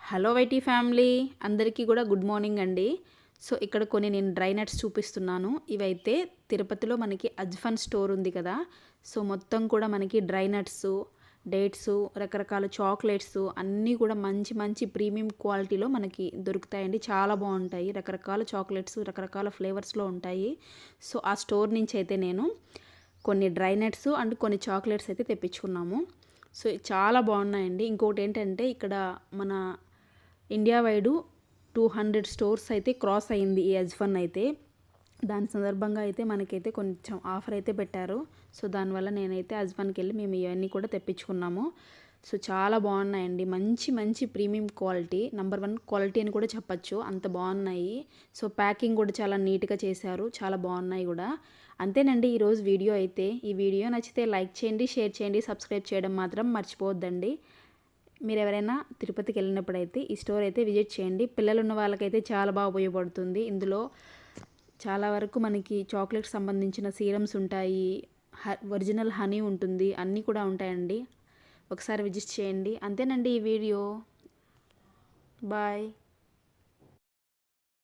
Hello YT family అందరికీ కూడా good morning అండి. సో ఇక్కడ కొన్ని నేను డ్రై నట్స్ చూపిస్తున్నాను. ఇవైతే తిరుపతిలో మనకి అజ్ఫన్ స్టోర్ ఉంది కదా, సో మొత్తం కూడా మనకి డ్రై నట్స్, డేట్స్, రకరకాల చాక్లెట్స్ అన్నీ కూడా మంచి మంచి ప్రీమియం క్వాలిటీలో మనకి దొరుకుతాయండి. చాలా బాగుంటాయి. రకరకాల చాక్లెట్స్ రకరకాల ఫ్లేవర్స్లో ఉంటాయి. సో ఆ స్టోర్ నుంచి అయితే నేను కొన్ని డ్రై నట్స్ అండ్ కొన్ని చాక్లెట్స్ అయితే తెప్పించుకున్నాము. సో చాలా బాగున్నాయండి. ఇంకొకటి ఏంటంటే ఇక్కడ మన ఇండియా వైడు 200 స్టోర్స్ అయితే క్రాస్ అయింది ఈ అజ్ఫన్ అయితే. దాని సందర్భంగా అయితే మనకైతే కొంచెం ఆఫర్ అయితే పెట్టారు. సో దానివల్ల నేనైతే అజ్ఫన్కి వెళ్ళి మేము ఇవన్నీ కూడా తెప్పించుకున్నాము. సో చాలా బాగున్నాయండి. మంచి మంచి ప్రీమియం క్వాలిటీ, నెంబర్ 1 క్వాలిటీ అని కూడా చెప్పచ్చు, అంత బాగున్నాయి. సో ప్యాకింగ్ కూడా చాలా నీట్గా చేశారు, చాలా బాగున్నాయి కూడా. అంతేనండి ఈరోజు వీడియో అయితే. ఈ వీడియో నచ్చితే లైక్ చేయండి, షేర్ చేయండి, సబ్స్క్రైబ్ చేయడం మాత్రం మర్చిపోవద్దండి. మీరు ఎవరైనా తిరుపతికి వెళ్ళినప్పుడైతే ఈ స్టోర్ అయితే విజిట్ చేయండి. పిల్లలు ఉన్న వాళ్ళకైతే చాలా బాగా ఉపయోగపడుతుంది. ఇందులో చాలా వరకు మనకి చాక్లెట్స్ సంబంధించిన సీరమ్స్ ఉంటాయి, ఒరిజినల్ హనీ ఉంటుంది, అన్నీ కూడా ఉంటాయండి. ఒకసారి విజిట్ చేయండి. అంతేనండి ఈ వీడియో. బాయ్.